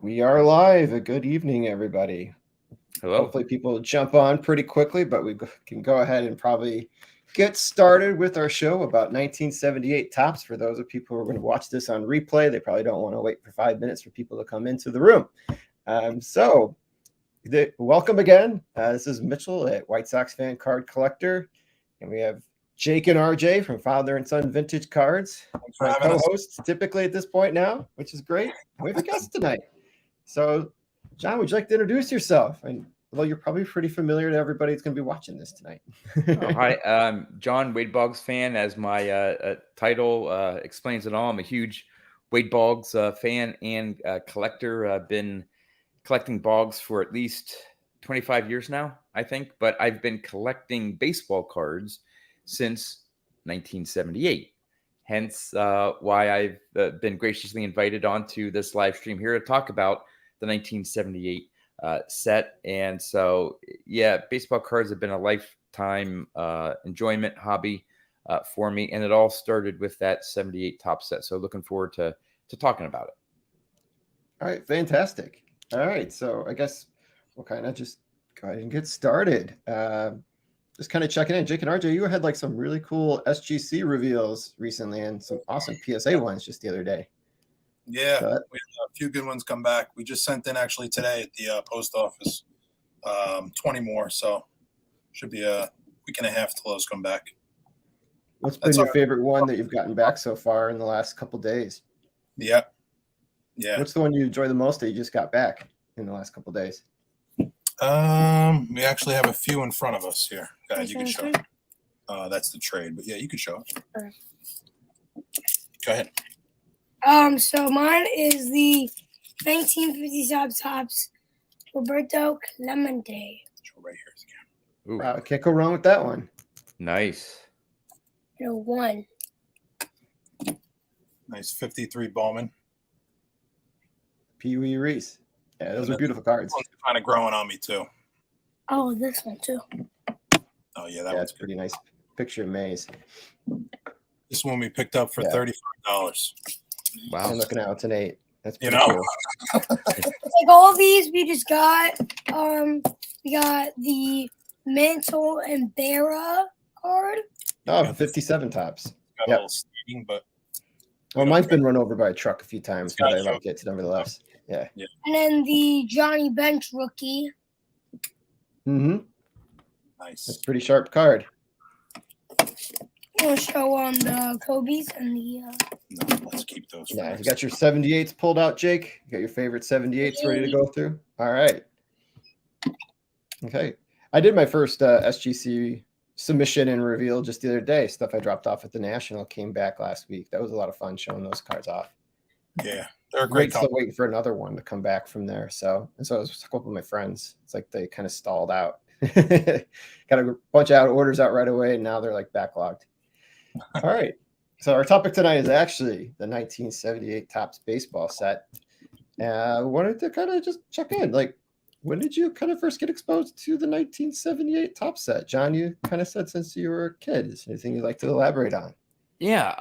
We are live. A good evening, everybody. Hello. Hopefully, people jump on pretty quickly, but we can go ahead and probably get started with our show about 1978 tops. For those of people who are going to watch this on replay, they probably don't want to wait for 5 minutes for people to come into the room. Welcome again. This is Mitchell at White Sox Fan Card Collector, and we have Jake and RJ from Father and Son Vintage Cards. My co-hosts typically at this point now, which is great. We have a guest tonight. So, John, would you like to introduce yourself? And although you're probably pretty familiar to everybody that's going to be watching this tonight. Hi, John, Wade Boggs fan. As my title explains it all, I'm a huge Wade Boggs fan and collector. I've been collecting Boggs for at least 25 years now, I think. But I've been collecting baseball cards since 1978. Hence why I've been graciously invited onto this live stream here to talk about the 1978 set. And so, yeah, baseball cards have been a lifetime enjoyment hobby for me. And it all started with that 78 top set. So looking forward to talking about it. All right, fantastic. All right, so I guess we'll kind of just go ahead and get started. Just kind of checking in. Jake and RJ, you had like some really cool SGC reveals recently and some awesome PSA ones just the other day. Yeah, we had a few good ones come back. We just sent in actually today at the post office 20 more, so should be a week and a half till those come back. What's been your favorite one that you've gotten back so far in the last couple days? Yeah. What's the one you enjoy the most that you just got back in the last couple days? We actually have a few in front of us here. Guys, you can show. That's the trade, but yeah, you can show it. Go ahead. So mine is the 1950 Topps Roberto Clemente. Right here. Wow, can't go wrong with that one. Nice. 1. Nice 53 Bowman. Pee Wee Reese. Yeah, those are beautiful cards. One's kind of growing on me too. Oh, this one too. Oh yeah, that's pretty nice. Picture of Maze. This one we picked up for $35. Wow. I'm looking out tonight. That's pretty cool. Like all these, we just got. We got the Mantle and Berra card. Oh, 57 tops. Got a little steaming, but. Well, mine's been run over by a truck a few times, but I like it nevertheless. Yeah. And then the Johnny Bench rookie. Mm-hmm. Nice. That's a pretty sharp card. We'll show on the Kobe's and the. No, let's keep those. Yeah, you got your 78s pulled out, Jake. You got your favorite 78s ready to go through. All right. Okay. I did my first SGC submission and reveal just the other day. Stuff I dropped off at the National came back last week. That was a lot of fun showing those cards off. Yeah, they're a great. Still waiting for another one to come back from there. So it was a couple of my friends. It's like they kind of stalled out. Got a bunch of orders out right away, and now they're like backlogged. All right. So our topic tonight is actually the 1978 Topps baseball set. I wanted to kind of just check in. Like, when did you kind of first get exposed to the 1978 Topps set? John, you kind of said since you were a kid. Is there anything you'd like to elaborate on? Yeah.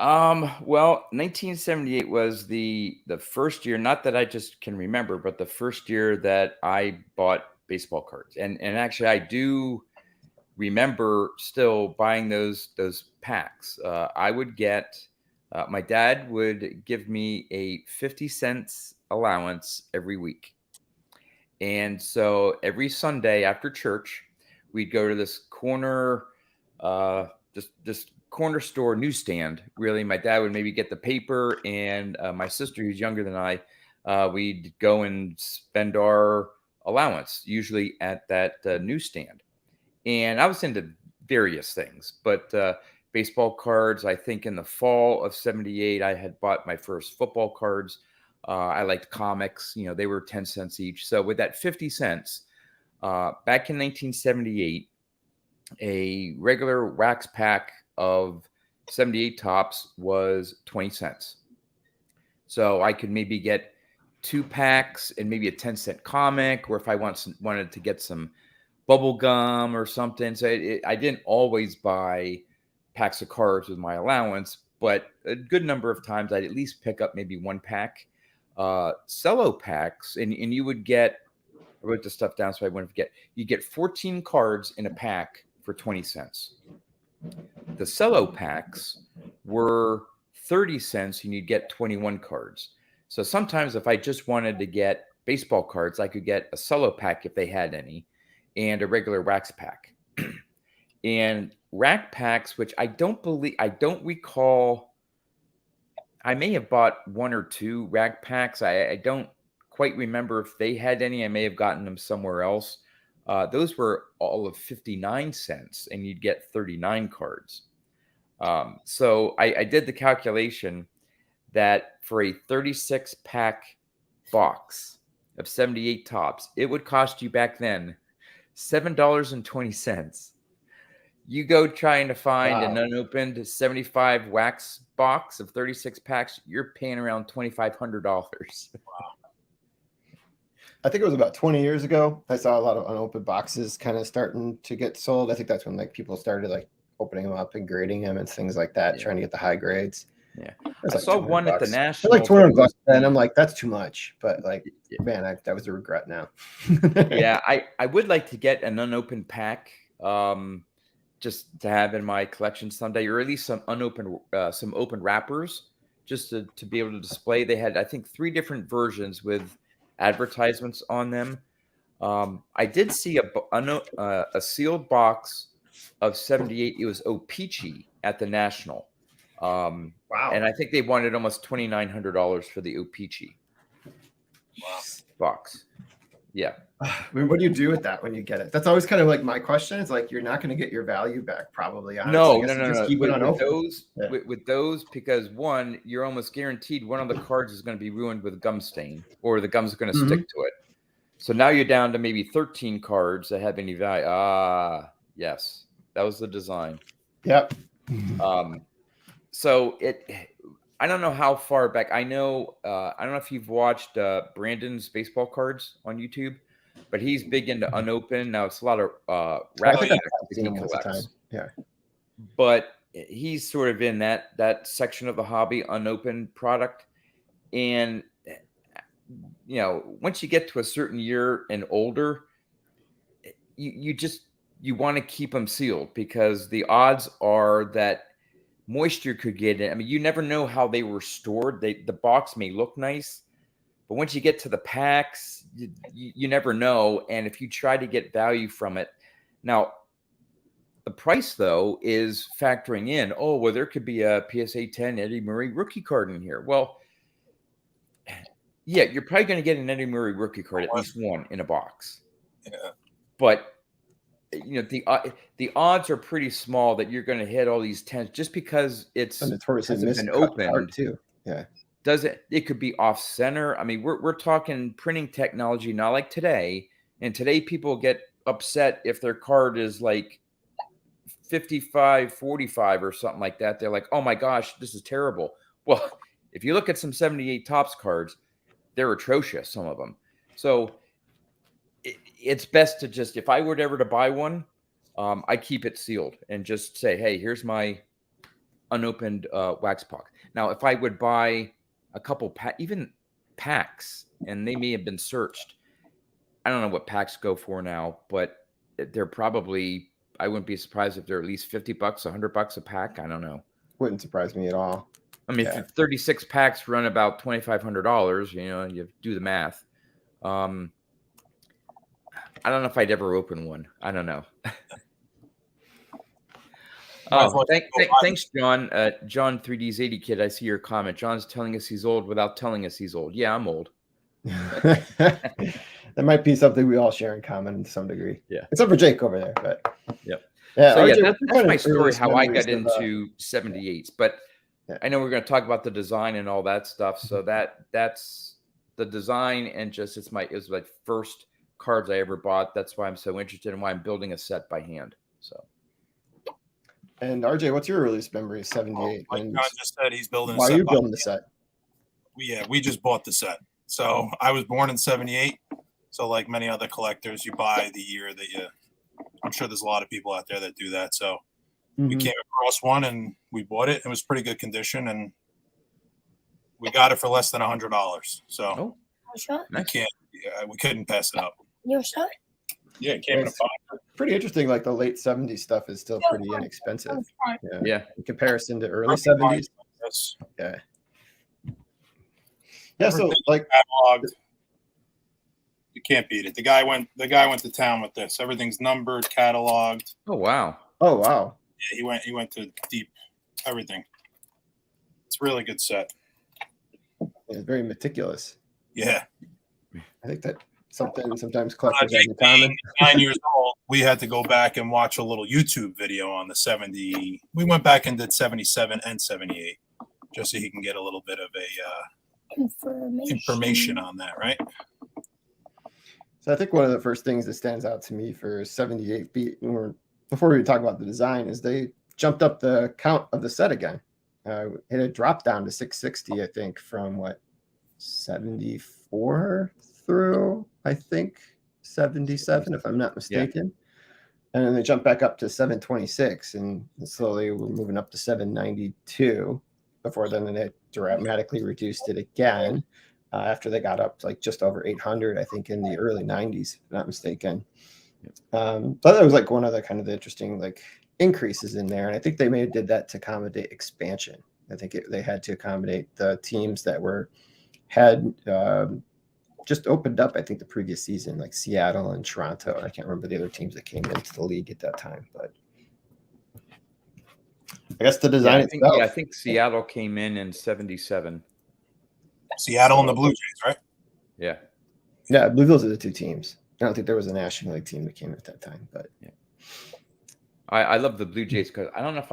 Well, 1978 was the first year, not that I just can remember, but the first year that I bought baseball cards. And actually I do remember still buying those packs. I would get, my dad would give me a 50 cents allowance every week. And so every Sunday after church, we'd go to this corner, just corner store newsstand. Really, my dad would maybe get the paper, and my sister, who's younger than I, we'd go and spend our allowance, usually at that newsstand. And I was into various things, but baseball cards. I think in the fall of '78, I had bought my first football cards. I liked comics. They were 10 cents each. So with that 50 cents, back in 1978, a regular wax pack of 78 Topps was 20 cents. So I could maybe get 2 packs and maybe a 10-cent comic, or if I wanted to get some bubble gum or something. So I didn't always buy packs of cards with my allowance, but a good number of times I'd at least pick up maybe 1 pack. cello packs, and you would get, I wrote the stuff down so I wouldn't forget. You get 14 cards in a pack for 20 cents. The cello packs were 30 cents, and you'd get 21 cards. So sometimes if I just wanted to get baseball cards, I could get a cello pack if they had any, and a regular wax pack. And rack packs, which I don't recall. I may have bought one or two rack packs. I don't quite remember if they had any. I may have gotten them somewhere else. Those were all of 59 cents, and you'd get 39 cards. So I did the calculation that for a 36 pack box of 78 tops, it would cost you back then $7.20. You go trying to find an unopened 75 wax box of 36 packs, you're paying around $2,500. Wow. I think it was about 20 years ago. I saw a lot of unopened boxes kind of starting to get sold. I think that's when like people started like opening them up and grading them and things like that, trying to get the high grades. Yeah, I saw one at the National. Like $200, and I'm like, that's too much. But like, man, that was a regret now. Yeah, I would like to get an unopened pack, just to have in my collection someday, or at least some unopened, some open wrappers, just to be able to display. They had, I think, 3 different versions with advertisements on them. I did see a sealed box of 78. It was O-Pee-Chee at the National. Wow. And I think they wanted almost $2,900 for the O-Pee-Chee box. Yeah. I mean, what do you do with that when you get it? That's always kind of like my question. It's like, you're not going to get your value back probably. No. Just keep it unopened. With those, because one, you're almost guaranteed one of the cards is going to be ruined with gum stain, or the gum's going to stick to it. So now you're down to maybe 13 cards that have any value. Yes, that was the design. Yep. So I don't know how far back. I know. I don't know if you've watched Brandon's baseball cards on YouTube, but he's big into unopened. Now it's a lot of rack collects. Yeah. But he's sort of in that section of the hobby, unopened product. And once you get to a certain year and older, you want to keep them sealed, because the odds are that moisture could get in. I mean, you never know how they were stored. The box may look nice, but once you get to the packs, you never know. And if you try to get value from it, now the price though is factoring in. Oh, well, there could be a PSA 10 Eddie Murray rookie card in here. Well, yeah, you're probably going to get an Eddie Murray rookie card, at least one in a box. Yeah. But the odds are pretty small that you're going to hit all these 10s, just because it's been opened too. Yeah. It could be off center. I mean, we're talking printing technology, not like today. And today people get upset if their card is like 55-45 or something like that. They're like, oh my gosh, this is terrible. Well, if you look at some 78 Topps cards, they're atrocious, some of them. So it's best to just, if I were ever to buy one, I keep it sealed and just say, hey, here's my unopened wax box. Now, if I would buy a couple even packs, and they may have been searched, I don't know what packs go for now, but they're probably, I wouldn't be surprised if they're at least $50, $100 a pack. I don't know. Wouldn't surprise me at all. I mean, if 36 packs run about $2,500, you do the math. I don't know if I'd ever open one. I don't know. Thanks, John. John 3D's 80 Kid. I see your comment. John's telling us he's old without telling us he's old. Yeah, I'm old. That might be something we all share in common to some degree. Yeah. Except for Jake over there. But yep. Yeah. So RJ, that's my story, how I got into 78s. But I know we're going to talk about the design and all that stuff. So that's the design, and just it was my first cards I ever bought. That's why I'm so interested, and why I'm building a set by hand. So. And RJ, what's your earliest memory of 78? Like John just said, he's building a set. set. Why are you building the set? We just bought the set. So I was born in 78. So like many other collectors, you buy the year that I'm sure there's a lot of people out there that do that. So we came across one and we bought it. It was pretty good condition, and We got it for less than $100. So Oh, Shot? we can't. Yeah, we couldn't pass it up. Your shot? Yeah, it came in a Yes. box. Pretty interesting. Like the late 70s stuff is still pretty inexpensive. Yeah. yeah. In comparison to early 70s. Yes. Yeah. Yeah. So like, Cataloged. You can't beat it. The guy went to town with this. Everything's numbered, cataloged. Oh, wow. oh wow. Yeah, he went to deep everything. It's a really good set. It's very meticulous. Yeah. I think that something sometimes collectors have in common. 9 years old, we had to go back and watch a little YouTube video on the 70. We went back and did 77 and 78 just so he can get a little bit of a information on that, right? So I think one of the first things that stands out to me for 78 beat, before we talk about the design, is they jumped up the count of the set again. It had dropped down to 660, I think, from what, 74 through, I think, 77, if I'm not mistaken. And then they jumped back up to 726, and slowly we're moving up to 792 before then they dramatically reduced it again after they got up to like just over 800, I think, in the early 90s, if I'm not mistaken. But that was like one of the kind of the interesting like increases in there. And I think they may have did that to accommodate expansion. I think they had to accommodate the teams that had just opened up, I think, the previous season, like Seattle and Toronto. And I can't remember the other teams that came into the league at that time, but I guess the design I think Seattle came in 77. Seattle and the Blue Jays, right? Yeah. Yeah, I believe those are the two teams. I don't think there was a National League team that came at that time, but yeah. I love the Blue Jays because I don't know if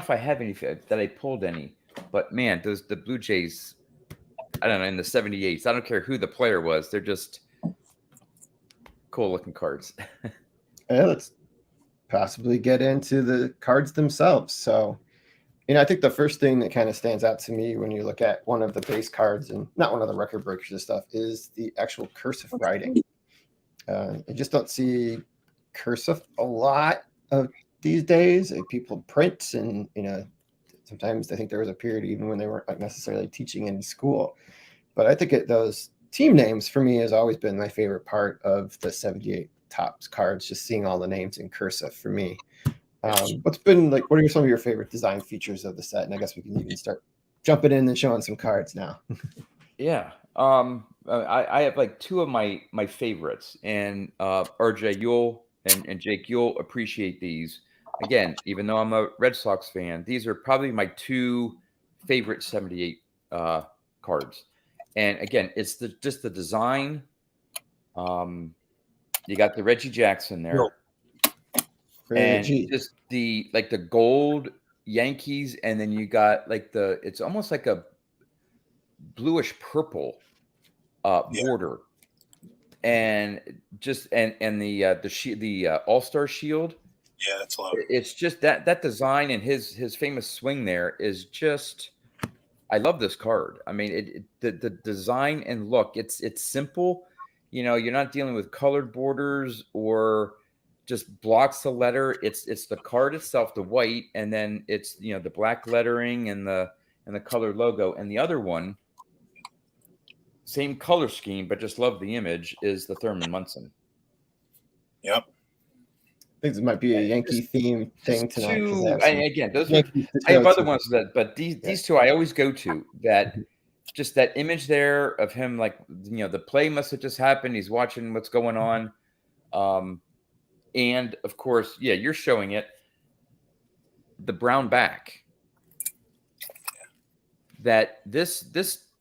I have any that I pulled any, but man, the Blue Jays, I don't know, in the 78s, I don't care who the player was, they're just cool looking cards. yeah, let's possibly get into the cards themselves. So, I think the first thing that kind of stands out to me when you look at one of the base cards and not one of the record breakers and stuff is the actual cursive writing. I just don't see cursive a lot of these days. People print, and sometimes I think there was a period even when they weren't like necessarily teaching in school. But I think those team names for me has always been my favorite part of the 78 Topps cards. Just seeing all the names in cursive for me. What are some of your favorite design features of the set? And I guess we can even start jumping in and showing some cards now. Yeah. I have like two of my favorites, and RJ, and Jake, you'll appreciate these. Again, even though I'm a Red Sox fan, these are probably my two favorite 78 cards. And again, it's just the design. You got the Reggie Jackson there. And just the gold Yankees, and then you got like it's almost like a bluish purple border, and just and the All-Star shield. Yeah, that's low. It's just that design and his famous swing there is just. I love this card. I mean, the design and look. It's simple. You're not dealing with colored borders or just blocks the letter. It's the card itself, the white, and then it's the black lettering and the colored logo. And the other one, same color scheme, but just love the image, is the Thurman Munson. Yep. I think this might be a Yankee theme thing tonight. And again, I have other ones but these two I always go to. That just that image there of him, like the play must have just happened. He's watching what's going on. And of course, yeah, you're showing it. The brown back. That this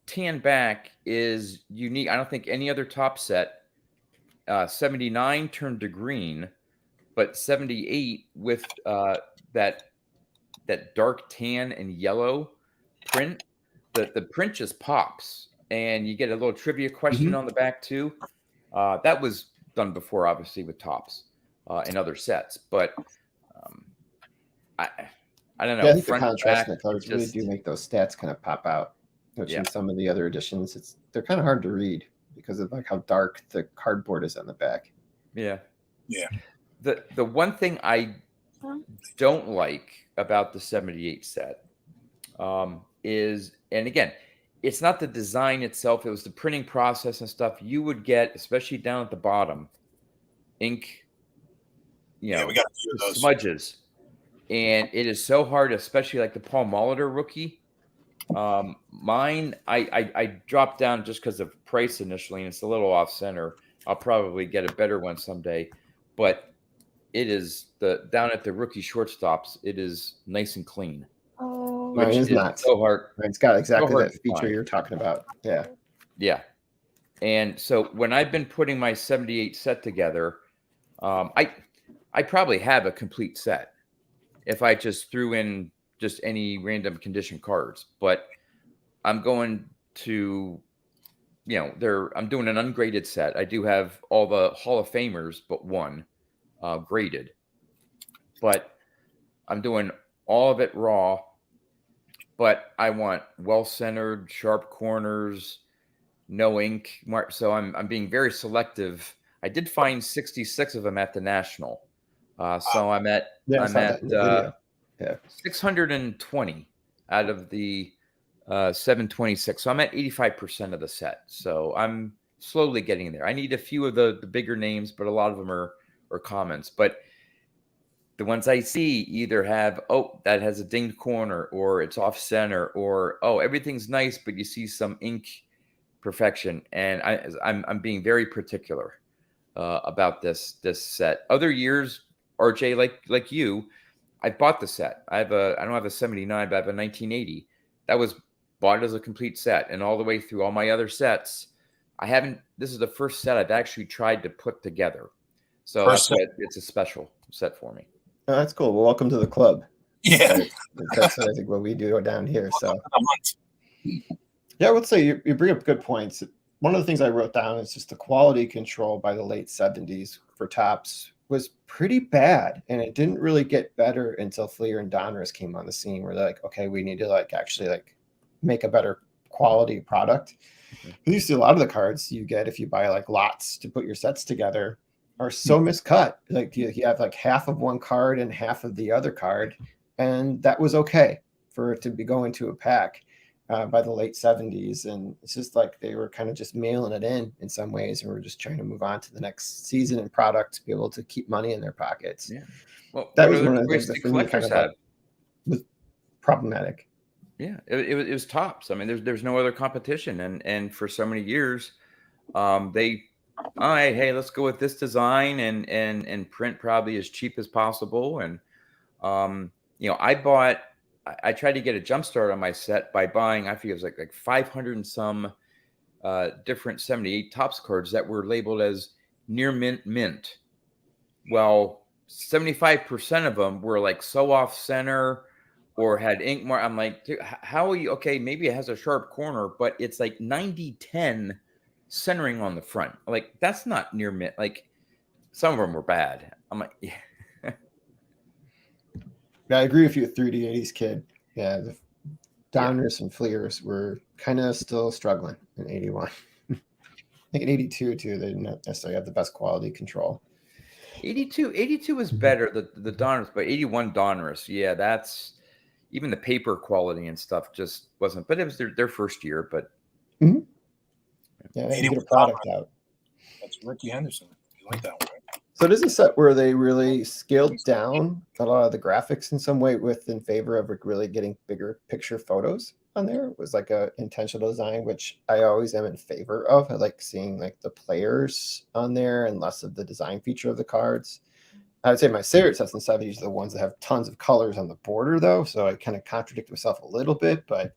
tan back is unique. I don't think any other top set. 79 turned to green, but 78 with that dark tan and yellow print. The print just pops, and you get a little trivia question on the back too. That was done before, obviously, with Topps. In other sets, but I don't know. Yeah, I think front the contrast in the back, colors really do make those stats kind of pop out. Which Yeah. in some of the other editions, they're kind of hard to read because of like how dark the cardboard is on the back. Yeah. Yeah. The one thing I don't like about the 78 set is, and again, it's not the design itself. It was the printing process and stuff. You would get, especially down at the bottom, ink, Yeah, we got a few of those. smudges. And it is so hard, especially like the Paul Molitor rookie. Mine, I dropped down just because of price initially, and it's a little off center. I'll probably get a better one someday, but it is down at the rookie shortstops. It is nice and clean. Oh, Mine Which is not. so hard. It's got exactly hard that to feature find. you're talking about. Yeah. Yeah. And so when I've been putting my 78 set together, I probably have a complete set if I just threw in just any random condition cards. But I'm going to, I'm doing an ungraded set. I do have all the Hall of Famers but one graded. But I'm doing all of it raw. But I want well-centered, sharp corners, no ink mark. So I'm being very selective. I did find 66 of them at the National. So I'm at I saw that in the video. 620 out of the 726. So I'm at 85% of the set. So I'm slowly getting there. I need a few of the bigger names, but a lot of them are comments. But the ones I see either have, that has a dinged corner, or it's off center, or everything's nice, but you see some ink perfection. And I'm being very particular about this set. Other years, RJ, like you, I bought the set. I don't have a 79, but I have a 1980. That was bought as a complete set, and all the way through all my other sets, I haven't. This is the first set I've actually tried to put together. So it's a special set for me. Oh, that's cool. Well, welcome to the club. Yeah. That's I think what we do down here. So yeah, I would say you bring up good points. One of the things I wrote down is just the quality control by the late 70s for Topps was pretty bad, and it didn't really get better until Fleer and Donruss came on the scene, where they're like, okay, we need to actually make a better quality product. You see a lot of the cards you get if you buy lots to put your sets together are so miscut. You have half of one card and half of the other card, and that was okay for it to be going to a pack by the late 70s. And it's just they were kind of just mailing it in some ways, and we're just trying to move on to the next season and product to be able to keep money in their pockets. Yeah. Well, that was one of the things that for me kind of was problematic. Yeah, it was Topps. I mean, there's no other competition, and for so many years, hey, let's go with this design and print probably as cheap as possible. And I tried to get a jump start on my set by buying, I think it was like 500 and some different 78 Topps cards that were labeled as near mint. Well, 75% of them were so off center or had ink mark. I'm like, dude, how are you? Okay, maybe it has a sharp corner, but it's 90-10 centering on the front. That's not near mint. Some of them were bad. I'm like, yeah. Yeah, I agree with you, 3D80s kid. Yeah, the Donruss and Fleers were kind of still struggling in 81. I think in 82 too, they didn't necessarily have the best quality control. 82 was better, the Donruss, but 81 Donruss, yeah, that's even the paper quality and stuff just wasn't. But it was their first year. But yeah, they get a product out. That's Ricky Henderson. You like that one, right? So this is a set where they really scaled down a lot of the graphics in some way, in favor of really getting bigger picture photos on there. It was a intentional design, which I always am in favor of. I like seeing the players on there and less of the design feature of the cards. I would say my favorite sets in the 70s are the ones that have tons of colors on the border, though. So I kind of contradict myself a little bit, but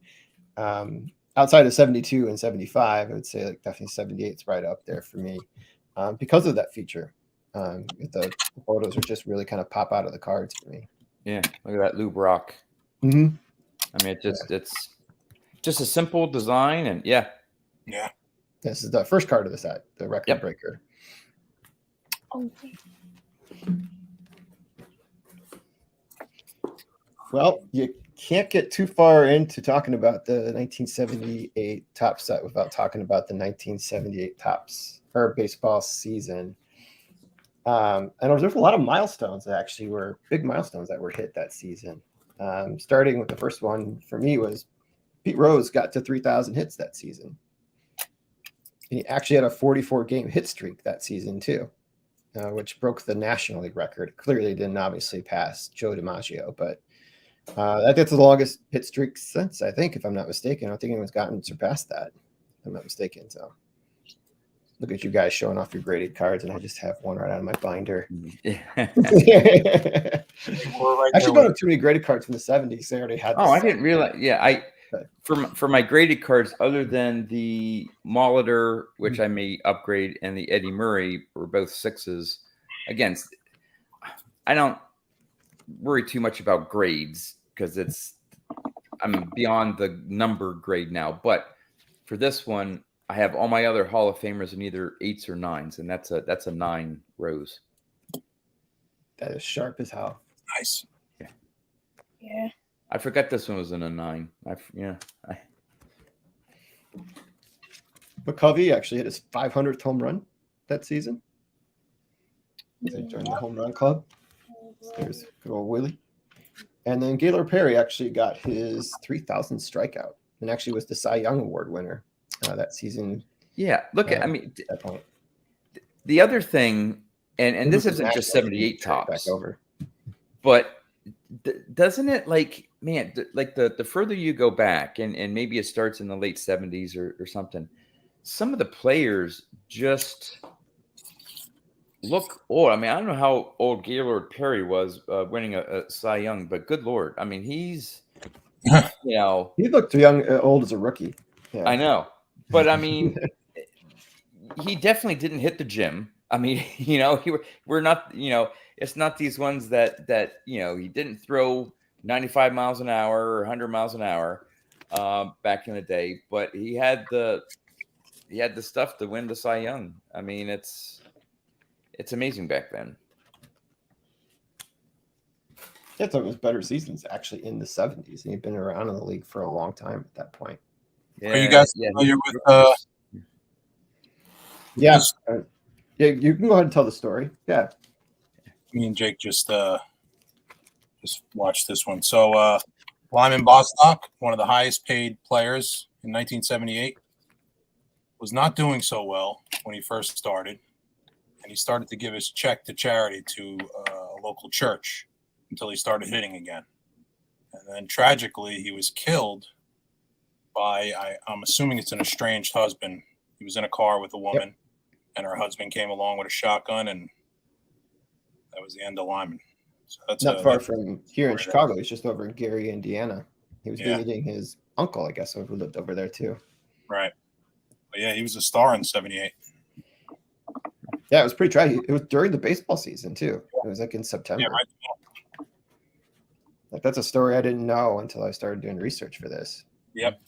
outside of 72 and 75, I would say definitely 78 is right up there for me because of that feature. The photos are just really kind of pop out of the cards for me. Yeah, look at that Lou Brock. Mm-hmm. I mean, it's just a simple design, and yeah. This is the first card of the set, the record breaker. okay. Well, you can't get too far into talking about the 1978 Topps set without talking about the 1978 Topps or baseball season. And there's a lot of milestones that actually were big milestones that were hit that season. Starting with the first one for me was Pete Rose got to 3,000 hits that season. He actually had a 44-game hit streak that season too, which broke the National League record. Clearly didn't obviously pass Joe DiMaggio, but that's the longest hit streak since, I think, if I'm not mistaken. I don't think anyone's surpassed that, if I'm not mistaken. So look at you guys showing off your graded cards, and I just have one right out of my binder. Actually, don't have too many graded cards from the 70s. They already had this. Oh, I didn't realize. Yeah, for my graded cards, other than the Molitor, which I may upgrade, and the Eddie Murray were both 6s. Again, I don't worry too much about grades because I'm beyond the number grade now. But for this one, I have all my other Hall of Famers in either 8s or 9s, and that's a 9 Rose. That is sharp as hell. Nice. Yeah. I forgot this one was in a 9. McCovey actually hit his 500th home run that season. He joined the home run club. There's good old Willie. And then Gaylord Perry actually got his 3,000th strikeout and actually was the Cy Young Award winner that season. Yeah, look at, at that point. The other thing, and this isn't just 78 tops, back over. but doesn't it, like, man, like the further you go back, and maybe it starts in the late 70s or something, some of the players just look old. I mean, I don't know how old Gaylord Perry was winning a Cy Young, but good Lord. I mean, he's, he looked old as a rookie. Yeah. I know. But I mean, he definitely didn't hit the gym. I mean, we're not, it's not these ones that he didn't throw 95 miles an hour or 100 miles an hour back in the day, but he had the stuff to win the Cy Young. I mean, it's amazing back then. It's one of his better seasons actually in the 70s, and he'd been around in the league for a long time at that point. Yeah, are you guys familiar with yeah, you can go ahead and tell the story. Yeah. Me and Jake just watched this one. So Lyman Bostock, one of the highest paid players in 1978, was not doing so well when he first started, and he started to give his check to charity to a local church until he started hitting again. And then tragically, he was killed by, I'm assuming it's an estranged husband. He was in a car with a woman, and her husband came along with a shotgun, and that was the end of Lyman. So that's not far from here in Chicago. He's just over in Gary, Indiana. He was visiting his uncle, I guess, who lived over there too. Right. But yeah, he was a star in '78. Yeah, it was pretty tragic. It was during the baseball season too. It was like in September. Yeah, right. Like, that's a story I didn't know until I started doing research for this. Yep.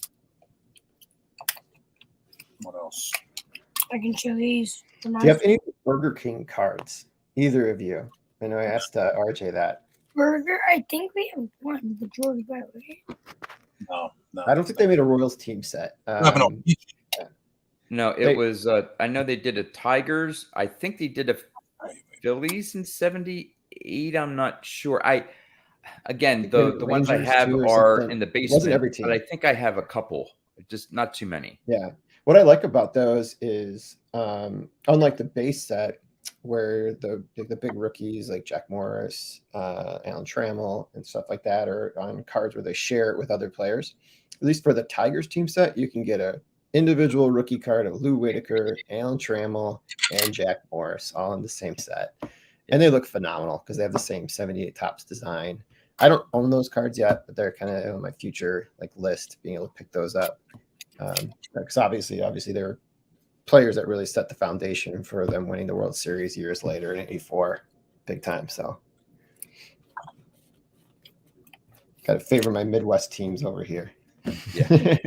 What else? I can show these. Do you have any Burger King cards? Either of you? I know I asked RJ that. Burger? I think we have one, the George Brett, right? No. I don't think they made a Royals team set. No, it was. I know they did a Tigers. I think they did a Phillies in '78. I'm not sure. Again, the ones I have are in the basement, but I think I have a couple, just not too many. Yeah. What I like about those is, unlike the base set, where the big rookies like Jack Morris, Alan Trammell, and stuff like that are on cards where they share it with other players. At least for the Tigers team set, you can get a individual rookie card of Lou Whitaker, Alan Trammell, and Jack Morris all in the same set. And they look phenomenal because they have the same 78 tops design. I don't own those cards yet, but they're kind of on my future list, being able to pick those up. Because obviously they're players that really set the foundation for them winning the World Series years later in '84, big time. So, got to favor my Midwest teams over here. Yeah.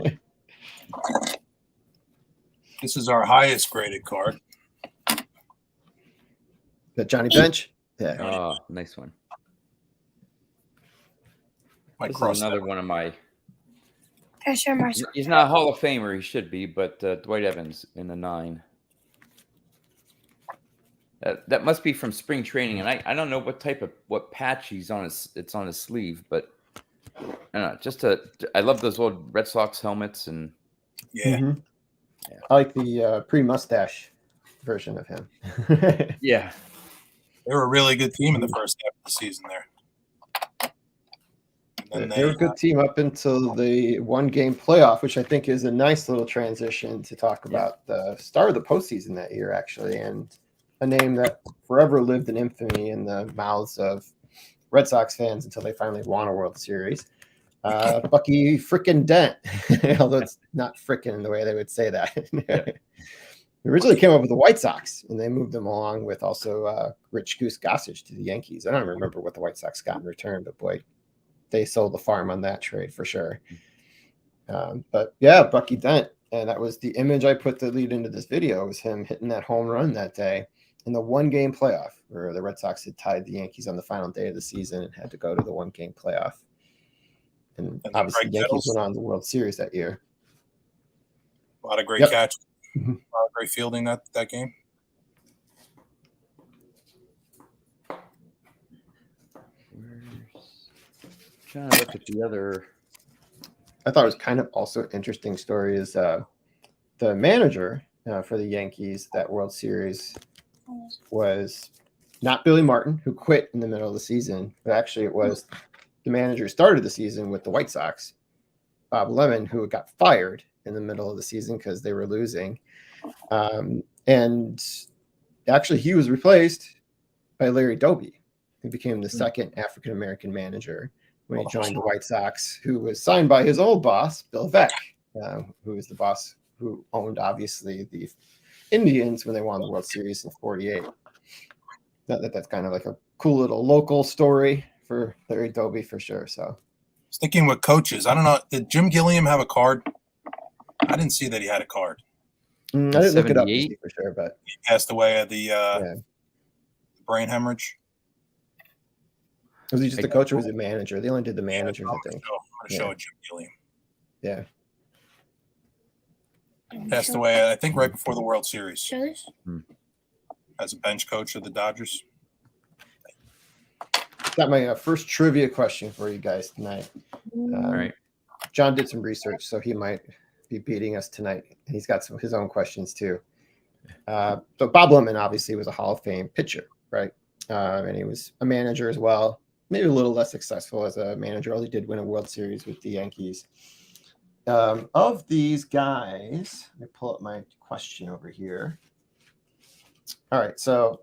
This is our highest graded card. Got Johnny Bench. Yeah. Oh, nice one. This This is another one of my. I share my. He's not a Hall of Famer. He should be, but Dwight Evans in the 9. That must be from spring training, and I don't know what patch he's on it's on his sleeve, but I don't know, I love those old Red Sox helmets and Yeah. Mhm. Yeah. I like the pre-mustache version of him. yeah. They were a really good team in the first half of the season there. And then They were a good team up until the one-game playoff, which I think is a nice little transition to talk about the start of the postseason that year, actually, and a name that forever lived in infamy in the mouths of Red Sox fans until they finally won a World Series. Bucky frickin' Dent, although it's not frickin' in the way they would say that. They originally came up with the White Sox, and they moved them along with also Rich Goose Gossage to the Yankees. I don't remember what the White Sox got in return, but boy, they sold the farm on that trade for sure. But yeah, Bucky Dent, and that was the image I put to lead into this video, was him hitting that home run that day in the one-game playoff where the Red Sox had tied the Yankees on the final day of the season and had to go to the one-game playoff. And obviously, the Yankees went on the World Series that year. A lot of great catch, a lot of great fielding that game. Trying to look at the other. I thought it was kind of also an interesting story is the manager for the Yankees that World Series was not Billy Martin, who quit in the middle of the season, but actually it was the manager who started the season with the White Sox, Bob Lemon, who got fired in the middle of the season because they were losing. And actually he was replaced by Larry Doby, who became the second African-American manager when he joined the White Sox, who was signed by his old boss, Bill Veeck, who was the boss who owned, obviously, the Indians when they won the World Series in '48. That's kind of like a cool little local story for Larry Doby for sure. So, sticking with coaches, I don't know. Did Jim Gilliam have a card? I didn't see that he had a card. I didn't look it up to see for sure, but he passed away of the brain hemorrhage. Was he just a coach or was he a manager? They only did the managers, I think. I'm going to show Jim Gilliam. Yeah. Passed away, I think, right before the World Series. As a bench coach of the Dodgers. Got my first trivia question for you guys tonight. All right. John did some research, so he might be beating us tonight. He's got some of his own questions too. So Bob Lemon obviously was a Hall of Fame pitcher, right? And he was a manager as well. Maybe a little less successful as a manager. Only did win a World Series with the Yankees. Of these guys, let me pull up my question over here. All right, so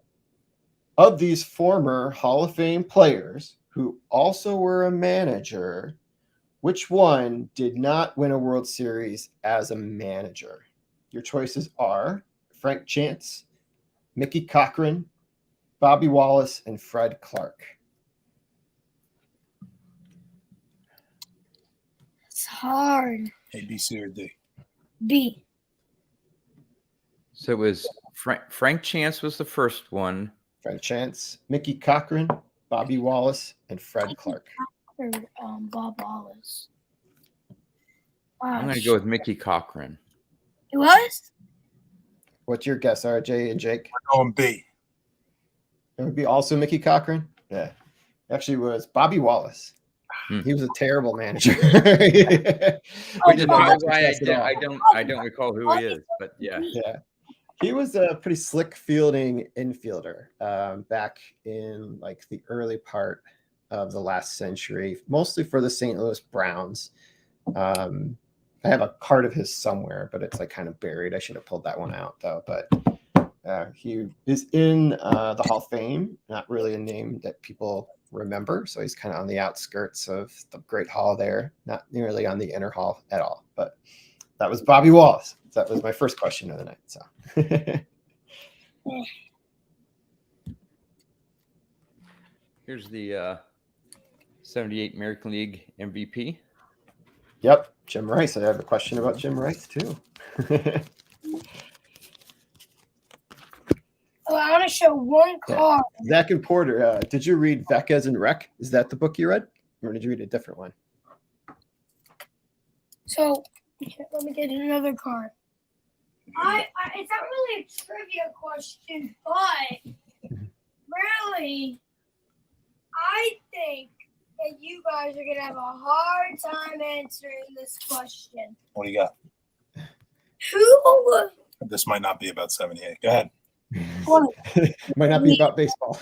of these former Hall of Fame players who also were a manager, which one did not win a World Series as a manager? Your choices are Frank Chance, Mickey Cochran, Bobby Wallace, and Fred Clark. It's hard. A, B, C, or D? B. So it was Frank Chance was the first one. Frank Chance, Mickey Cochran, Bobby Wallace, and Fred Clark. Or Bob Wallace. I'm going to go with Mickey Cochran. It was? What's your guess, RJ and Jake? We're going B. It would be also Mickey Cochran. Yeah, actually was Bobby Wallace. He was a terrible manager. I don't recall who he is, but yeah. He was a pretty slick fielding infielder back in like the early part of the last century, mostly for the St. Louis Browns. I have a card of his somewhere, but it's like kind of buried. I should have pulled that one out though. But he is in the Hall of Fame. Not really a name that people remember, so he's kind of on the outskirts of the Great Hall there, not nearly on the inner hall at all. But that was Bobby Wallace. That was my first question of the night. So here's the 78 American League MVP. Yep, Jim Rice. I have a question about Jim Rice too. Oh, I want to show one card. Zach and Porter, did you read Vecas and Rec? Is that the book you read? Or did you read a different one? So, let me get another card. It's not really a trivia question, but really, I think And you guys are gonna have a hard time answering this question. What do you got? Who This might not be about 78. Go ahead. Might not be about baseball.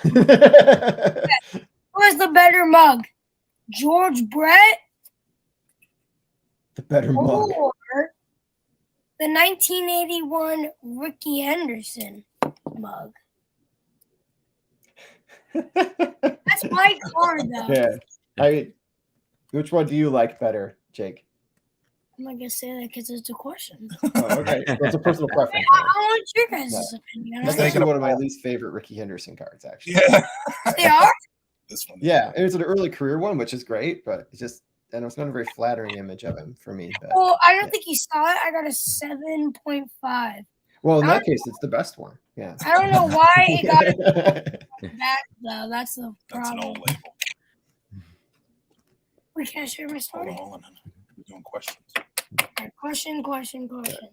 was the better mug? George Brett The better mug. or the 1981 Ricky Henderson mug? That's my card, though. Yeah. Which one do you like better, Jake? I'm not gonna say that because it's a question. Oh, okay. That's a personal preference. I want your guys' opinion. That's actually one of my least favorite Ricky Henderson cards, actually. Yeah. They are. This one. Yeah, it was an early career one, which is great, but it's just, and it's not a very flattering image of him for me. But, Well, I don't think you saw it. I got a 7.5. well, in that case, it's the best one. Yeah. I don't know why it got it back though. That's the That's an problem. old label. We can't share my Hold story. on, hold on. We're doing questions. Okay, question.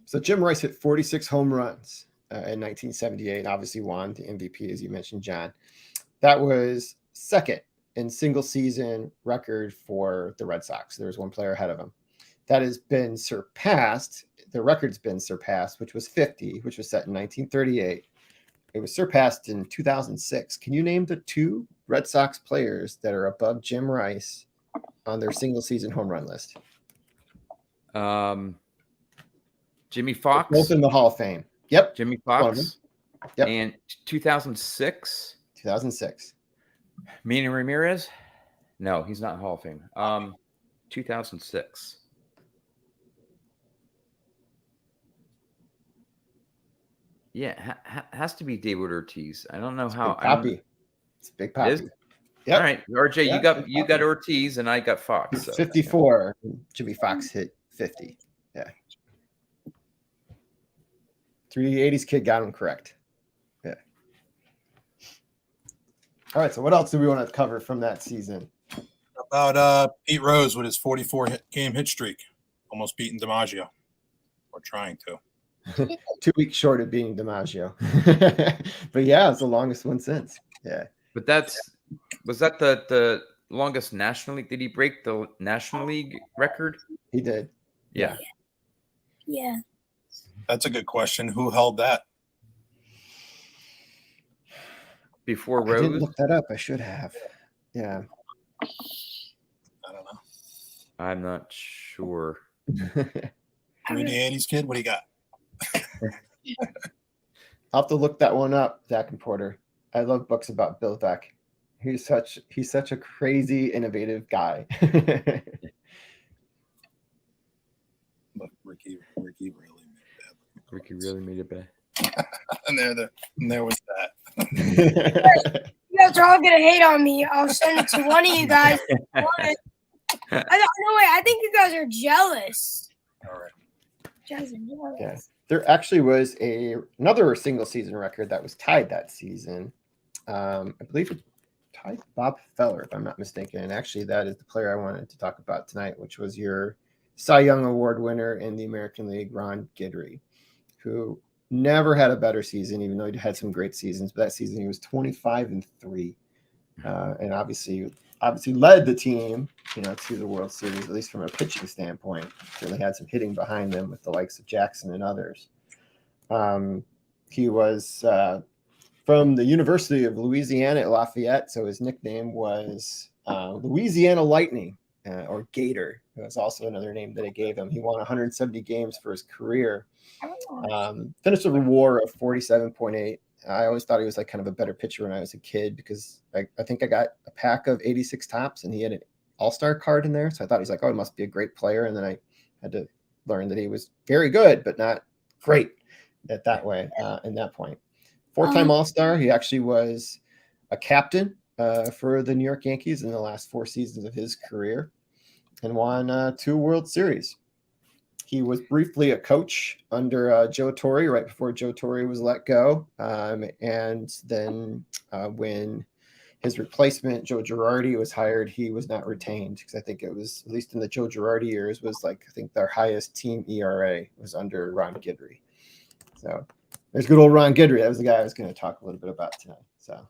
So Jim Rice hit 46 home runs in 1978. Obviously won the MVP, as you mentioned, John. That was second in single season record for the Red Sox. There was one player ahead of him. That has been surpassed. The record's been surpassed, which was 50, which was set in 1938. It was surpassed in 2006. Can you name the two Red Sox players that are above Jim Rice on their single season home run list? Jimmy Fox. Both in the Hall of Fame. Yep. Jimmy One of them. Fox. Yep. And 2006. 2006. Manny Ramirez. No, he's not Hall of Fame. 2006. Yeah, has to be David Ortiz. I don't know how. Poppy. It's Big Poppy. Is? Yep. All right, RJ, Yeah, you got Ortiz, and I got Fox. So, 54. Jimmy Fox hit 50. Yeah. 380s kid got him correct. Yeah. All right. So what else do we want to cover from that season? About Pete Rose with his 44-game hit streak, almost beating DiMaggio, or trying to. 2 weeks short of being DiMaggio. But yeah, it's the longest one since. Yeah. But was that the longest National League? Did he break the National League record? He did. Yeah. Yeah. That's a good question. Who held that? Before I didn't Rose? look that up. I should have. Yeah. I don't know. I'm not sure. You're in the 80s kid? What do you got? I'll have to look that one up, Zach and Porter. I love books about Bill Veeck. He's such a crazy, innovative guy. Look, Ricky really made that. Ricky really made it bad. And there was that. You guys are all gonna hate on me. I'll send it to one of you guys. I think you guys are jealous. All right. Jealous. Yeah. There actually was another single season record that was tied that season. I believe it tied Bob Feller, if I'm not mistaken. And actually, that is the player I wanted to talk about tonight, which was your Cy Young Award winner in the American League, Ron Guidry, who never had a better season, even though he had some great seasons. But that season, he was 25-3, and obviously led the team, to the World Series, at least from a pitching standpoint. Certainly had some hitting behind them with the likes of Jackson and others. He was from the University of Louisiana at Lafayette, so his nickname was Louisiana Lightning, or Gator. It was also another name that it gave him. He won 170 games for his career. Finished with a WAR of 47.8. I always thought he was like kind of a better pitcher when I was a kid because I think I got a pack of 86 tops and he had an all-star card in there. So I thought he was like, oh, he must be a great player. And then I had to learn that he was very good, but not great in that point. 4-time all-star. He actually was a captain for the New York Yankees in the last 4 seasons of his career and won 2 World Series. He was briefly a coach under Joe Torre right before Joe Torre was let go. And then when his replacement, Joe Girardi, was hired, he was not retained because I think it was, at least in the Joe Girardi years, was I think their highest team ERA was under Ron Guidry. So there's good old Ron Guidry. That was the guy I was going to talk a little bit about tonight. So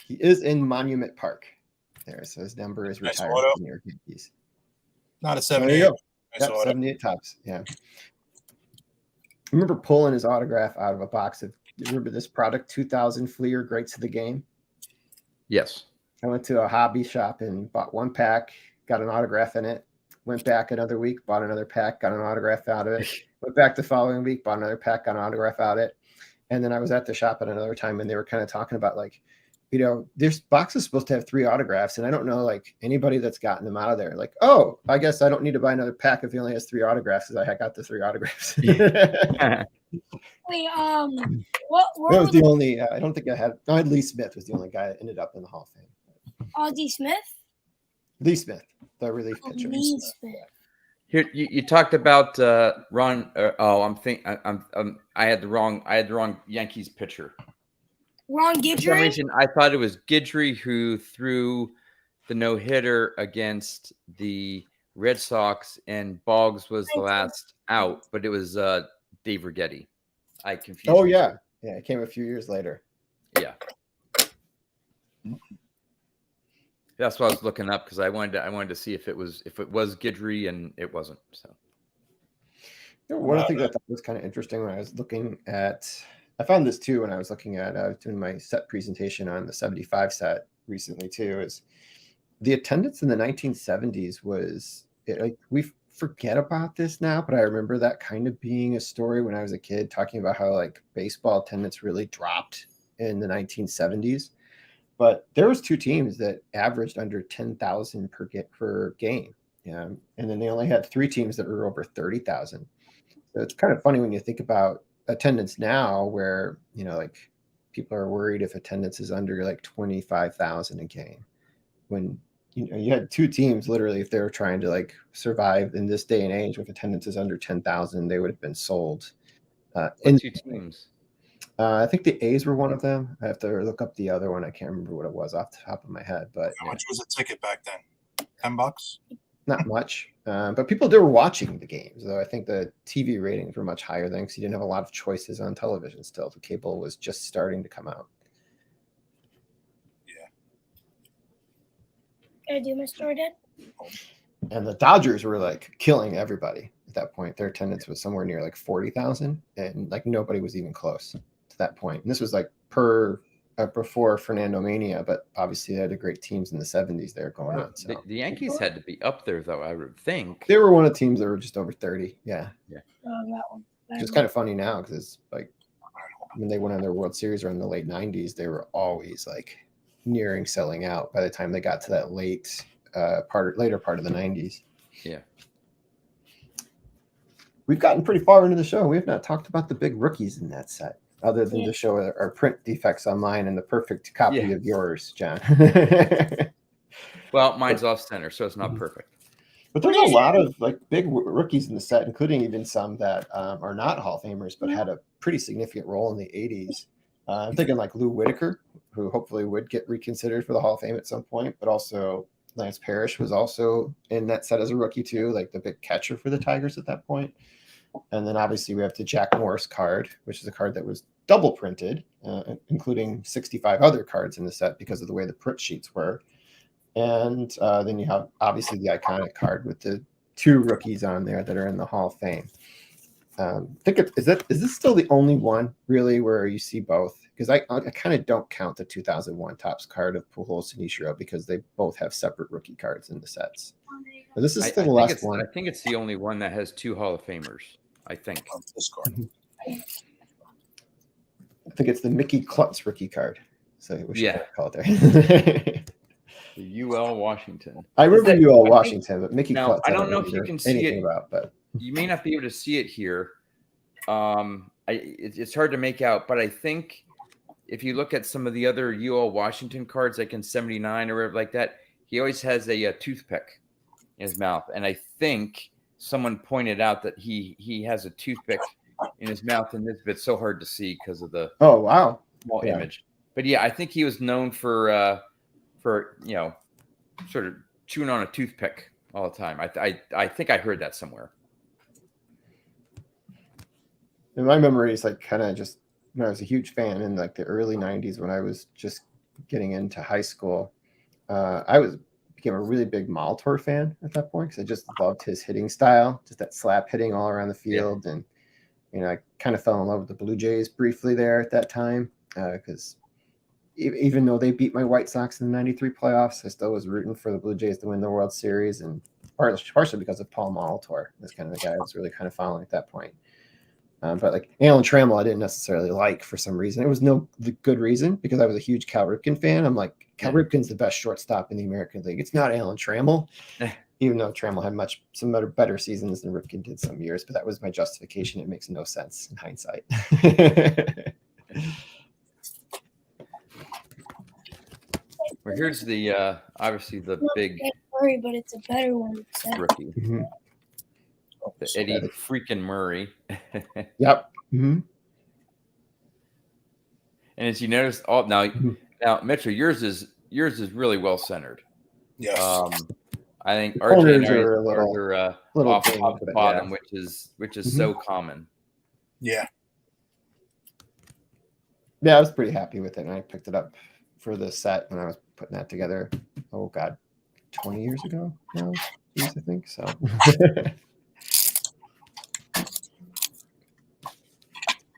he is in Monument Park there. So his number is Nice retired auto. with the New York Yankees. Not a There 78. you go. Nice Yep, auto. 78 tops. Yeah. I remember pulling his autograph out of a box of, you remember this product, 2000 Fleer Greats of the Game? Yes. I went to a hobby shop and bought one pack, got an autograph in it, went back another week, bought another pack, got an autograph out of it, went back the following week, bought another pack, got an autograph out of it. And then I was at the shop at another time and they were kind of talking about like, you know, this box is supposed to have 3 autographs. And I don't know, like anybody that's gotten them out of there, like, oh, I guess I don't need to buy another pack if he only has 3 autographs because I got the 3 autographs. That Wait, what was the only, I don't think I had Lee Smith was the only guy that ended up in the Hall of Fame. Ozzie Smith? Lee Smith, the relief pitcher. Lee Smith. Here you talked about Ron. I had the wrong Yankees pitcher. Ron For some Guidry? reason, I thought it was Guidry who threw the no-hitter against the Red Sox, and Boggs was the last out, but it was Dave Righetti. I confused. Oh the yeah. two. Yeah. It came a few years later. Yeah. That's what I was looking up because I wanted to see if it was Guidry, and it wasn't. So You know, one thing that I thought was kind of interesting when I was looking at, I found this too when I was looking at doing my set presentation on the 75 set recently too, is the attendance in the 1970s was, like we forget about this now, but I remember that kind of being a story when I was a kid, talking about how like baseball attendance really dropped in the 1970s. But there was 2 teams that averaged under 10,000 per game. Yeah. And then they only had 3 teams that were over 30,000. So it's kind of funny when you think about attendance now where, you know, like people are worried if attendance is under like 25,000 a game. When, you know, you had 2 teams, literally, if they were trying to like survive in this day and age with attendance is under 10,000, they would have been sold. what 2 teams? I think the A's were one of them. I have to look up the other one. I can't remember what it was off the top of my head, but How much was a ticket back then? $10? not much. But people were watching the games, though. I think the TV ratings were much higher then because you didn't have a lot of choices on television still. The cable was just starting to come out. Can I do my story, Dad? And the Dodgers were like killing everybody at that point. Their attendance was somewhere near like 40,000, and like nobody was even close to that point. And this was like before Fernando Mania, but obviously they had the great teams in the 70s there going on. So The Yankees had to be up there, though, I would think. they were one of the teams that were just over 30. Yeah. That one. Which is kind of funny now because it's like when they went on their World Series around the late 90s, they were always like nearing selling out by the time they got to that later part of the 90s. Yeah. We've gotten pretty far into the show. We have not talked about the big rookies in that set, other than to show our print defects online and the perfect copy of yours, John. Well, mine's off center, so it's not perfect. But there's a lot of like big rookies in the set, including even some that are not Hall of Famers, but had a pretty significant role in the 80s. I'm thinking like Lou Whitaker, who hopefully would get reconsidered for the Hall of Fame at some point, but also Lance Parrish was also in that set as a rookie too, like the big catcher for the Tigers at that point. And then obviously we have the Jack Morris card, which is a card that was double printed, including 65 other cards in the set because of the way the print sheets were. And then you have obviously the iconic card with the 2 rookies on there that are in the Hall of Fame. Is this still the only one really where you see both? Because I kind of don't count the 2001 Topps card of Pujols and Ichiro because they both have separate rookie cards in the sets. But this is still the last one. I think it's the only one that has 2 Hall of Famers. I think. This card. I think it's the Mickey Klutz rookie card. So we should call it there. The UL Washington. I remember UL Washington, but Mickey Klutz. I don't know if you can see it. But you may not be able to see it here. It's hard to make out, but I think if you look at some of the other UL Washington cards, like in 79 or whatever like that, he always has a toothpick in his mouth. And I think someone pointed out that he has a toothpick in his mouth in this, but it's so hard to see because of the small image. But yeah, I think he was known for sort of chewing on a toothpick all the time. I think I heard that somewhere. In my memory is like kind of just when I was a huge fan in like the early 90s when I was just getting into high school. I became a really big Molitor fan at that point because I just loved his hitting style, just that slap hitting all around the field. And, I kind of fell in love with the Blue Jays briefly there at that time because even though they beat my White Sox in the 93 playoffs, I still was rooting for the Blue Jays to win the World Series, and partially because of Paul Molitor. That's kind of the guy I was really kind of following at that point. But like Alan Trammell, I didn't necessarily like for some reason. It was no good reason because I was a huge Cal Ripken fan. I'm like, Cal Ripken's the best shortstop in the American League. It's not Alan Trammell, even though Trammell had some better seasons than Ripken did some years. But that was my justification. It makes no sense in hindsight. Well, here's the obviously the big Murray, but it's a better one. So. rookie, Mhm. the Eddie freaking Murray. Yep. Mm-hmm. And as you notice, now Mitchell, yours is really well centered. Yes. I think Corners RJ are a little off thing, the but bottom, yeah. which is so common. Yeah. Yeah, I was pretty happy with it, and I picked it up for the set when I was putting that together. Oh God, 20 years ago now, I think so.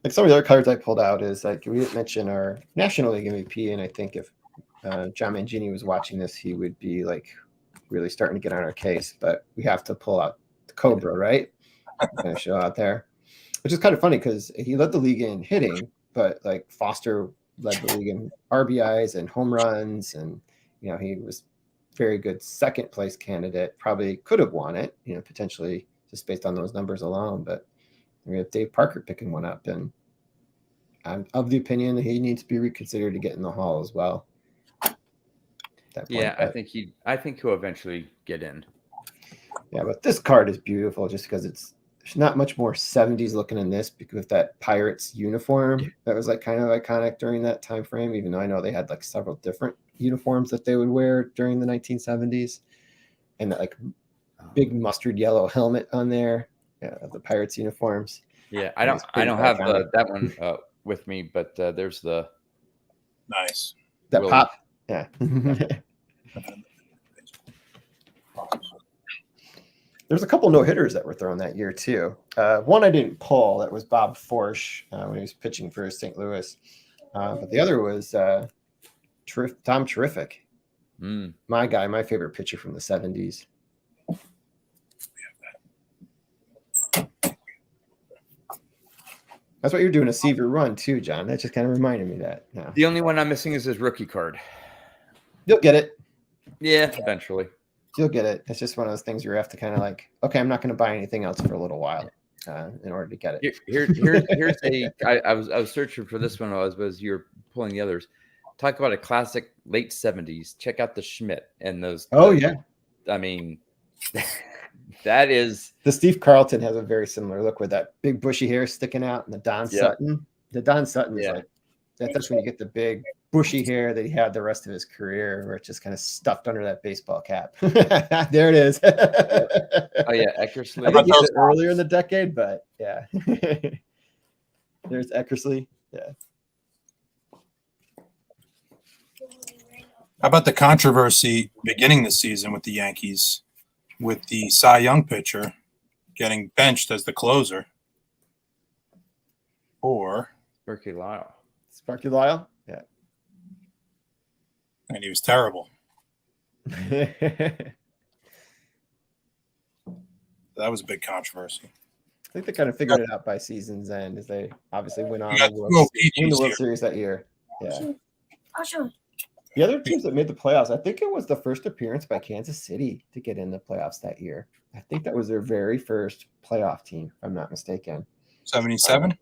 Like some of the other cards I pulled out is like we didn't mention our National League MVP, and I think if John Mangini was watching this, he would be like really starting to get on our case. But we have to pull out the Cobra, right? Kind of show out there, which is kind of funny because he led the league in hitting, but like Foster led the league in RBIs and home runs, and he was very good second place candidate. Probably could have won it, potentially just based on those numbers alone, but. We have Dave Parker picking one up, and I'm of the opinion that he needs to be reconsidered to get in the Hall as well. Yeah, I think he'll eventually get in. Yeah, but this card is beautiful just because there's not much more 70s looking in this because of that Pirates uniform that was like kind of iconic during that time frame, even though I know they had like several different uniforms that they would wear during the 1970s, and that like big mustard yellow helmet on there. Yeah, the Pirates uniforms. Yeah, I don't have that one with me, but there's the nice that Willie. pop. Yeah. There's a couple no hitters that were thrown that year too. One I didn't pull. That was Bob Forsch when he was pitching for St. Louis, but the other was Tom Terrific. My guy, my favorite pitcher from the 70s. That's what you're doing a Seaver run too, John. That just kind of reminded me that. Yeah. The only one I'm missing is his rookie card. You'll get it. Yeah, eventually. You'll get it. It's just one of those things where you have to kind of like, okay, I'm not going to buy anything else for a little while in order to get it. Here's I was searching for this one as you're pulling the others. Talk about a classic late 70s. Check out the Schmidt and those. Oh yeah. I mean, that is the Steve Carlton has a very similar look with that big bushy hair sticking out, and the Don Sutton. The Don Sutton is like that's when you get the big bushy hair that he had the rest of his career, where it's just kind of stuffed under that baseball cap. There it is. Oh yeah, Eckersley. I think he did it earlier in the decade, but yeah. There's Eckersley. Yeah. How about the controversy beginning the season with the Yankees, with the Cy Young pitcher getting benched as the closer? Or Sparky Lyle. Sparky Lyle? Yeah. And he was terrible. I That was a big controversy. think they kind of figured it out by season's end as they obviously went on We got the two World OPGs Series that year. Yeah. I'll show you. The other teams that made the playoffs, I think it was the first appearance by Kansas City to get in the playoffs that year. I think that was their very first playoff team, if I'm not mistaken. 77?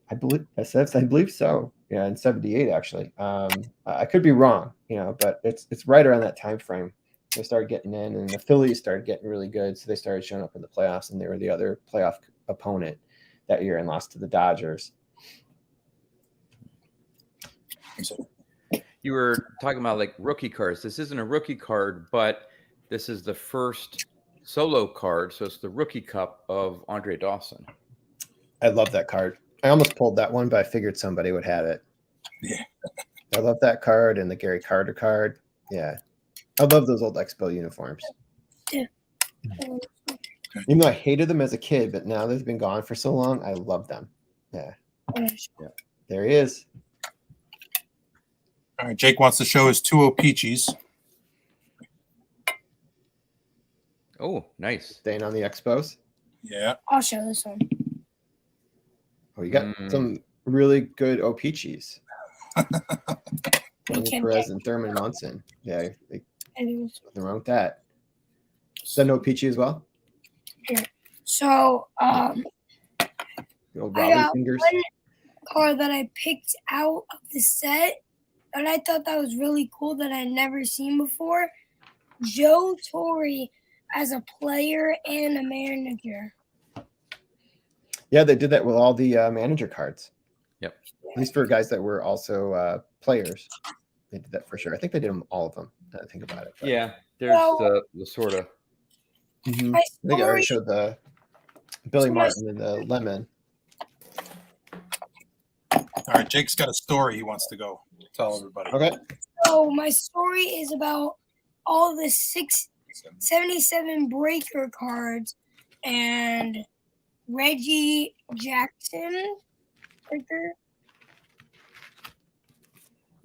I believe so. Yeah, in 78 actually. I could be wrong, but it's right around that time frame. They started getting in, and the Phillies started getting really good, so they started showing up in the playoffs, and they were the other playoff opponent that year and lost to the Dodgers. You were talking about like rookie cards. This isn't a rookie card, but this is the first solo card, so it's the Rookie Cup of Andre Dawson. I love that card. I almost pulled that one, but I figured somebody would have it. Yeah. I love that card and the Gary Carter card. Yeah. I love those old Expo uniforms. Um, Even though I hated them as a kid, but now they've been gone for so long, I love them. Yeah, there he is. All right, Jake wants to show his 2 O-Peaches. Oh, nice. Staying on the Expos. Yeah. I'll show this one. Oh, you got Mm. some really good O-Peaches. We Tony can Perez and Thurman Munson. Yeah, get- nothing wrong with that. Is that an O-Peachy as well? So, The old I Robin got fingers. one card that I picked out of the set, and I thought that was really cool that I'd never seen before. Joe Torre as a player and a manager. Yeah, they did that with all the manager cards. Yep. At least for guys that were also players. They did that for sure. I think they did them, all of them. Now that I think about it. But- Yeah, there's Well- the sort of. Mhm. My I think I already story, showed the Billy So my- Martin and the lemon. All right, Jake's got a story he wants to go tell everybody. Okay. so my story is about all the 77 breaker cards and Reggie Jackson breaker.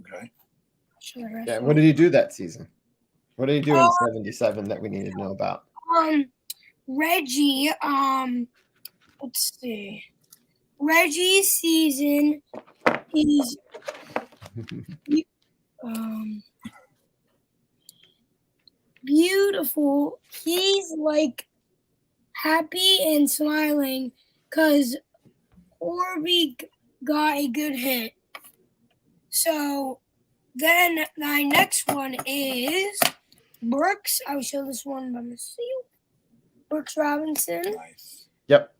Okay. Show the rest Yeah. of What did he do that season? What did he do in Oh. 77 that we need to know about? Reggie, let's see. Reggie's season is beautiful. He's like happy and smiling because Orby got a good hit. So then my next one is Brooks. I'll show this one by myself. Brooks Robinson. Nice. Yep.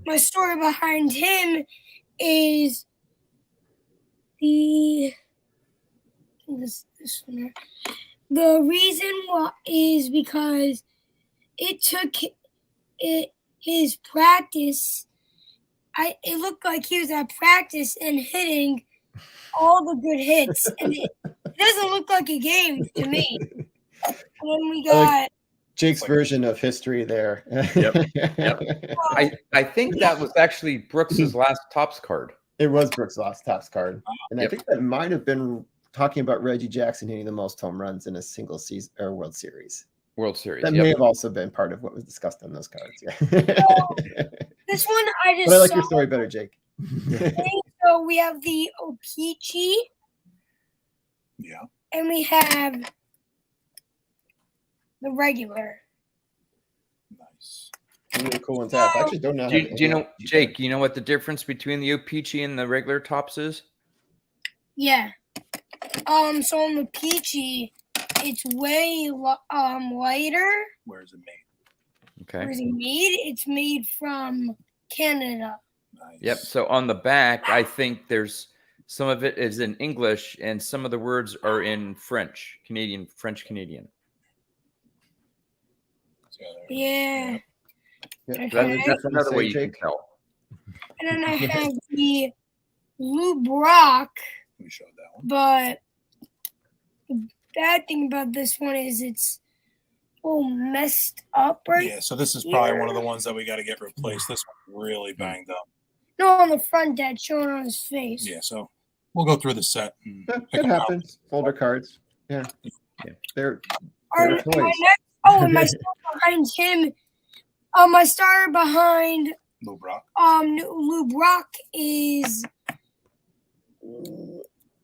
My story behind him is this one here. The reason why is because it took his practice. It looked like he was at practice and hitting all the good hits, and it doesn't look like a game to me. And then we got Jake's version of history there. Yep. I think that was actually Brooks's last Topps card. It was Brooks' last Topps card. And I Yep. think that might have been talking about Reggie Jackson hitting the most home runs in a single season or World Series. World Series. That Yep. may have also been part of what was discussed on those cards. Yeah. this one. I just But I like saw. your story better, Jake. So we have the O-Pee-Chee, Yeah. and we have the regular. Nice. Really cool ones have. I actually don't know. Do you know, Jake? You know what the difference between the O-Pee-Chee and the regular Topps is? Yeah. So on the Peachy, it's way lighter. Where is it made? Okay. Where's it made? It's made from Canada. Nice. Yep. So on the back, I think there's some of it is in English and some of the words are in French, French Canadian. So, there- Yeah. Yeah, Okay. That's another way you can Jake. tell. And then I have the Lou Brock, We showed that one. but the bad thing about this one is it's all messed up right. Yeah, so this is probably one of the ones that we got to get replaced. This one's really banged up. No, on the front dad showing on his face. Yeah, so we'll go through the set. And Yeah, pick it 'em out. happens. Folder cards. Yeah. Yeah. They're Our- They're my toys. next, and my star behind him, my star behind Lou Brock. Lou Brock is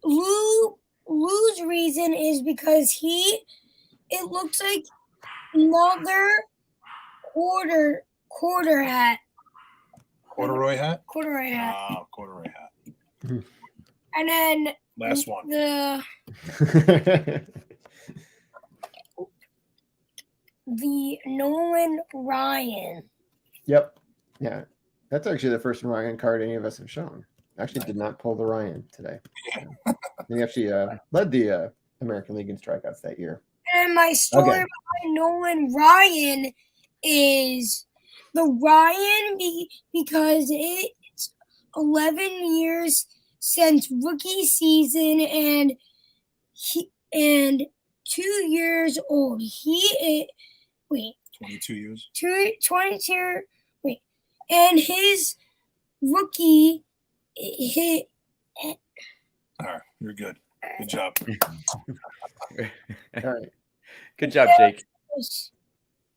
Lou's reason is because it looks like another quarter hat. Corduroy hat. Corduroy hat. Ah, corduroy hat. And then Last one. the Nolan Ryan. Yep. Yeah. That's actually the first Ryan card any of us have shown. Actually did not pull the Ryan today. He actually led the American League in strikeouts that year. And my story Okay. behind Nolan Ryan is the Ryan because it's 11 years since rookie season and 22 years old. He is, wait, 22 years. 22, wait, and his rookie hit. All right, you're good. Good job. All right. Good job, Jake.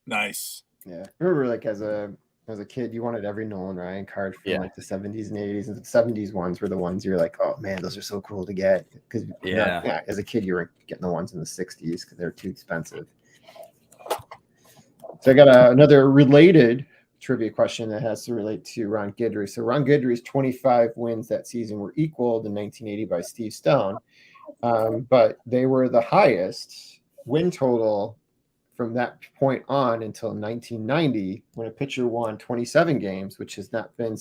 Nice. Yeah. I remember like as a kid, you wanted every Nolan Ryan card from Yeah. like the 70s and 80s. And the 70s ones were the ones you're like, oh man, those are so cool to get. Because Yeah. as a kid, you were getting the ones in the 60s because they're too expensive. So I got another related trivia question that has to relate to Ron Guidry. So Ron Guidry's 25 wins that season were equaled in 1980 by Steve Stone, but they were the highest win total from that point on until 1990, when a pitcher won 27 games, which has not been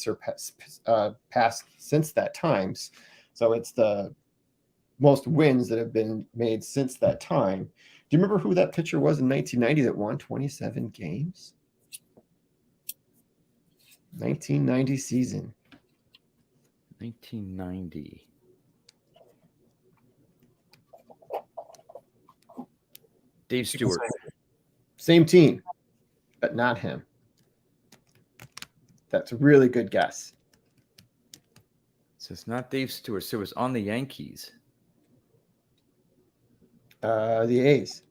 passed since that time. So it's the most wins that have been made since that time. Do you remember who that pitcher was in 1990 that won 27 games? 1990 season. 1990. Dave Stewart. Same team, but not him. That's a really good guess. So it's not Dave Stewart. So it was on the Yankees. The A's.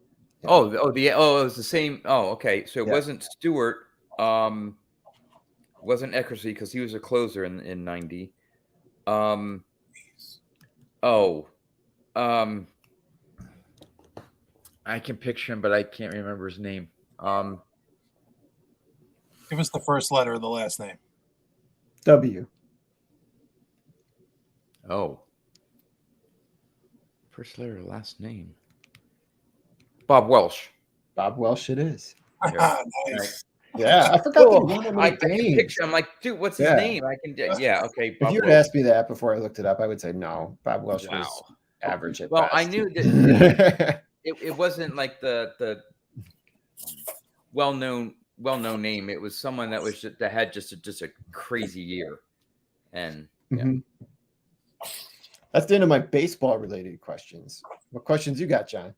Yeah. Oh, it was the same. Oh, okay. So it Yeah. wasn't Stewart. Wasn't Eckersley because he was a closer in 90. I can picture him, but I can't remember his name. Give us the first letter of the last name. W. Oh. First letter, last name. Bob Welsh. Bob Welsh it is. Yeah. Nice. Yeah, I forgot Oh, the one of I my can games. picture. I'm like, dude, what's his Yeah. name? I can. Yeah. Okay. If Bob you had Welsh. asked me that before I looked it up, I would say no. Bob Welsh was Wow. average at Well, best. I knew that it wasn't like the well-known name. It was someone that was that had just a crazy year, and yeah. Mhm. That's the end of my baseball related questions. What questions you got, John?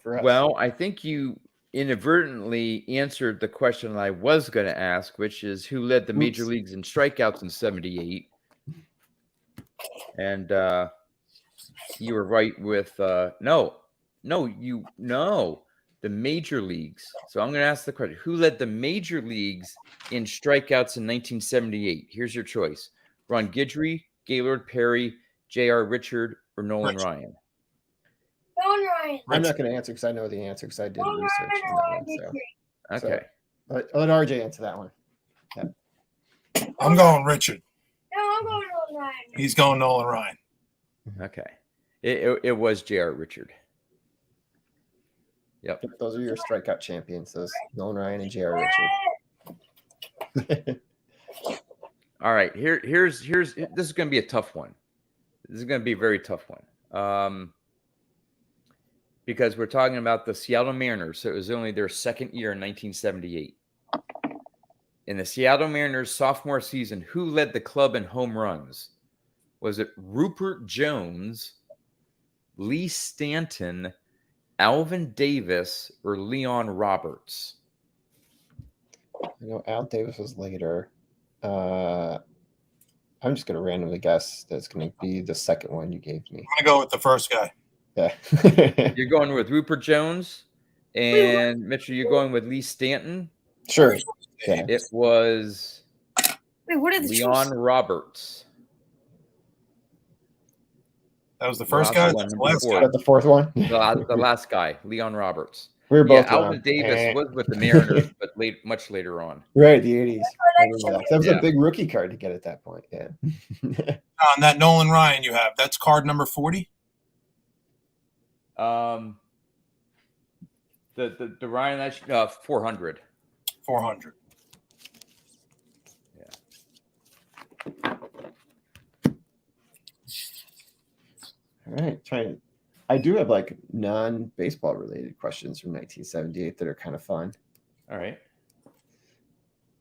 For us? Well, I think you inadvertently answered the question I was going to ask, which is who led the major Oops. leagues in strikeouts in '78, and you were right with no, the major leagues. So I'm going to ask the question: who led the major leagues in strikeouts in 1978? Here's your choice: Ron Guidry, Gaylord Perry, J.R. Richard, or Nolan Richard. Ryan. Nolan Ryan. I'm not going to answer because I know the answer because I did Nolan research Ryan on or that Ryan one. So Okay. I'll let RJ answer that one. I'm going Richard. No, I'm going Nolan Ryan. He's going Nolan Ryan. Okay. It was J.R. Richard. Yep. Those are your strikeout champions. Those Nolan Ryan and J.R. Richard. All right. Here's this is going to be a tough one. This is going to be a very tough one. Because we're talking about the Seattle Mariners. So it was only their second year in 1978. In the Seattle Mariners sophomore season, who led the club in home runs? Was it Rupert Jones, Lee Stanton, Alvin Davis, or Leon Roberts? I know Al Davis was later. I'm just going to randomly guess that's going to be the second one you gave me. I'm going to go with the first guy. Yeah. You're going with Rupert Jones, and Mitchell, you're going with Lee Stanton. Sure. Yeah. It was Wait, what are the Leon Roberts. That was the first Well, guy. that's That's the one last before. guy. Got the fourth one? The last guy, Leon Roberts. We were Yeah, both Alvin wrong. Davis was with the Mariners, but much later on. Right, the 80s. I remember that. That was Yeah. a big rookie card to get at that point. Yeah. On that Nolan Ryan you have, that's card number 40. The Ryan that's 400. 400. All right. I do have like non-baseball related questions from 1978 that are kind of fun. All right.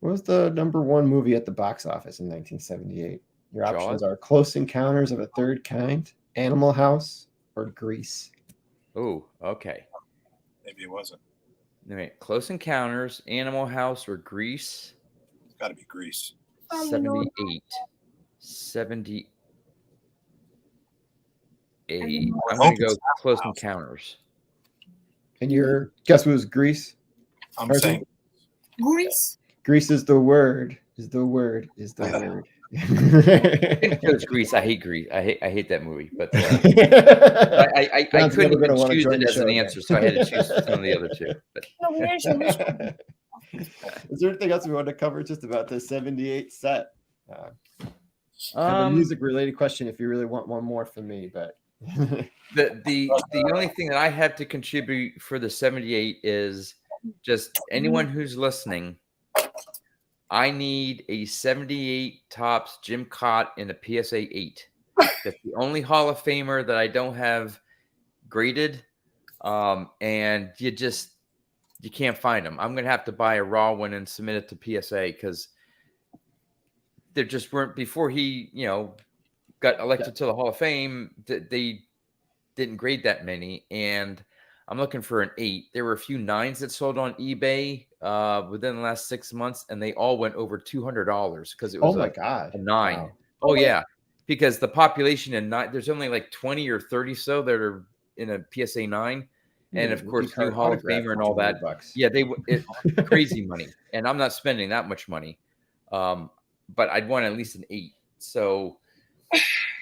What was the number one movie at the box office in 1978? Your options Jaws? are Close Encounters of a Third Kind, Animal House, or Grease. Oh, okay. Maybe it wasn't. Wait, Close Encounters, Animal House, or Grease? It's got to be Grease. 78. 78. I'm hope going to go it's Animal Close House. Encounters. And your guess was Grease? I'm Tarzan? saying Grease. Grease is the word. Is the word. Is the word. It chose Grease. I hate Grease. I hate that movie. But I John's couldn't never gonna even wanna choose join it the as an show again. answer, so I had to choose some of the other two. But No, we didn't show this one. Is there anything else we want to cover just about the 78 set? Kind of a um, music related question if you really want one more from me, but the only thing that I have to contribute for the 78 is just anyone who's listening. I need a 78 tops Jim Cott in a PSA 8. That's the only Hall of Famer that I don't have graded. And you can't find them. I'm going to have to buy a raw one and submit it to PSA because there just weren't, before he, got elected to the Hall of Fame, they didn't grade that many. And I'm looking for an 8. There were a few 9s that sold on eBay within the last 6 months, and they all went over $200 because it was oh my god, a 9. wow. Oh yeah, because the population in 9, there's only like 20 or 30 so that are in a PSA 9, and of course new Hall of Famer and all that. $200. Yeah, crazy money, and I'm not spending that much money. But I'd want at least an 8. So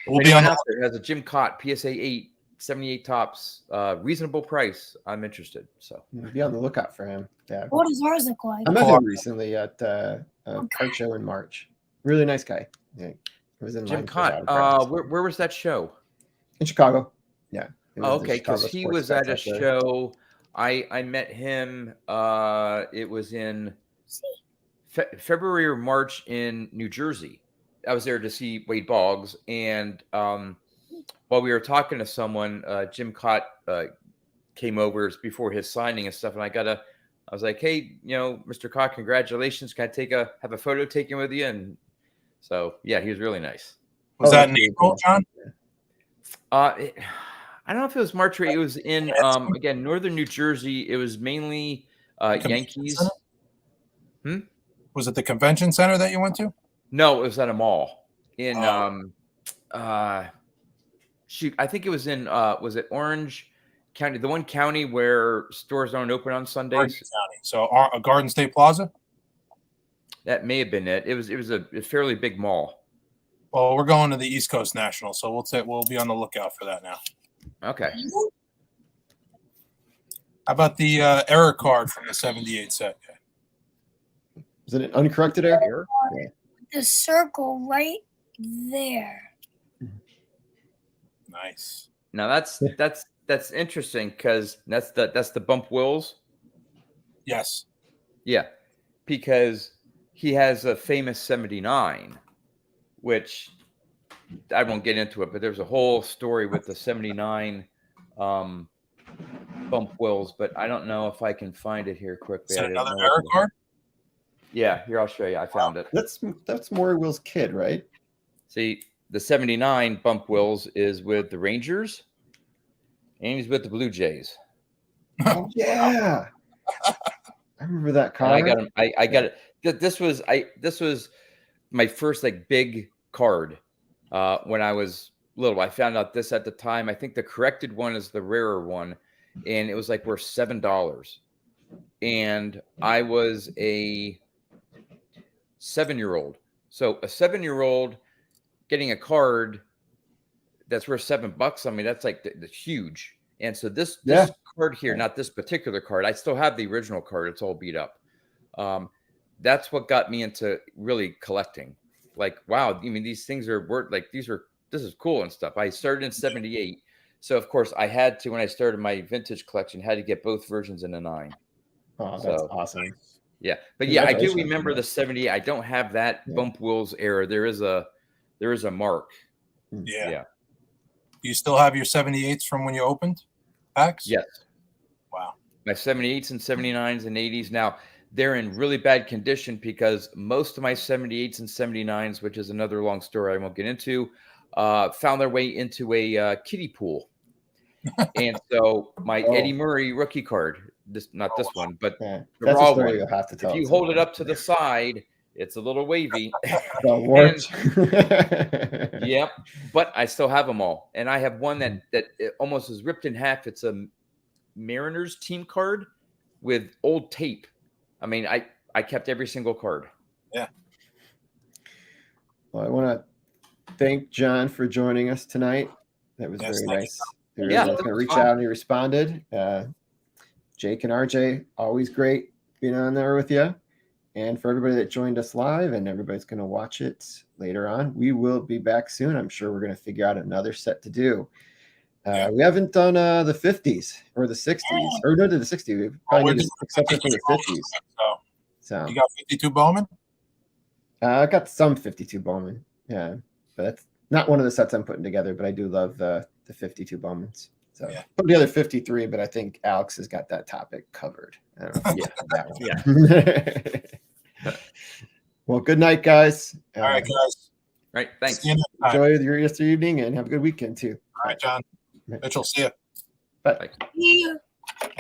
we'll be on out there has a Jim Cott PSA 8. 78 tops, reasonable price. I'm interested. So be on the lookout for him. Yeah. What does ours look like? I met him recently at a card show in March. Really nice guy. Yeah, it was in Jim line for his Cott. autograph. Where was that show? In Chicago. Yeah. It was Oh, the okay, because Chicago he Sports was at a Spectacular. show. I met him. It was in February or March in New Jersey. I was there to see Wade Boggs, and while we were talking to someone, Jim Cott came over before his signing and stuff, and I was like, "Hey, Mr. Cott, congratulations! Can I have a photo taken with you?" And so, yeah, he was really nice. Was that in that's really April, cool. John? I don't know if it was March or it was in again northern New Jersey. It was mainly Yankees. Center? Was it the convention center that you went to? No, it was at a mall in shoot, I think it was in was it Orange County, the one county where stores aren't open on Sundays? Orange County. So Garden State Plaza? That may have been it. It was a fairly big mall. Well, we're going to the East Coast National, so we'll be on the lookout for that now. Okay. How about the error card from the 78 set? Is it an uncorrected error? The circle right there. Nice. Now that's interesting because that's the bump wills. Yes. Yeah, because he has a famous 79, which I won't get into it, but there's a whole story with the 79 bump wills, but I don't know if I can find it here quickly. Is that another error card? Yeah, here, I'll show you. I found it. That's Maury Will's kid, right? See, the 79 bump wills is with the Rangers, and he's with the Blue Jays. Oh yeah. I remember that And card. I got him. I got it. This was my first like big card when I was little. I found out this at the time. I think the corrected one is the rarer one, and it was like worth $7. And I was a 7-year-old. So a 7-year-old getting a card that's worth $7. I mean, that's like that's huge. And so this card here, not this particular card, I still have the original card. It's all beat up. That's what got me into really collecting. Like, wow, I mean, these things are worth like this is cool and stuff. I started in 78. So of course I had to, when I started my vintage collection, had to get both versions in a 9. Oh, that's awesome. Yeah. But yeah, I do remember the 78. I don't have that bump wills error. There is a mark. Yeah. Do you still have your 78s from when you opened packs? Yes. Wow. My 78s and 79s and 80s. Now, they're in really bad condition because most of my 78s and 79s, which is another long story I won't get into, found their way into a kiddie pool. And so my Oh. Eddie Murray rookie card, not this one, but Yeah, the that's a raw story one. you'll have to tell. If you at hold some it up point. to the side, it's a little wavy. Well, warped. Yep, but I still have them all, and I have one that it almost is ripped in half. It's a Mariners team card with old tape. I mean, I kept every single card. Yeah. Well, I want to thank John for joining us tonight. That was Yes, very thank you. nice. He Yeah, was that going to was reach fun. out and he responded. Jake and RJ, always great being on there with you. And for everybody that joined us live and everybody's going to watch it later on, we will be back soon. I'm sure we're going to figure out another set to do. We haven't done the 50s or the 60s, or no, to the 60s. We probably need to pick something from the 50s. So you got 52 Bowman? I got some 52 Bowman. Yeah, but that's not one of the sets I'm putting together, but I do love the 52 Bowmans. So Yeah. put together 53, but I think Alex has got that topic covered. I don't know if you got that one. Well, good night, guys. All right, guys. Right, thanks. See you next time. Enjoy your rest of your evening and have a good weekend too. All right, John. Mitchell, see you. Bye. Yeah.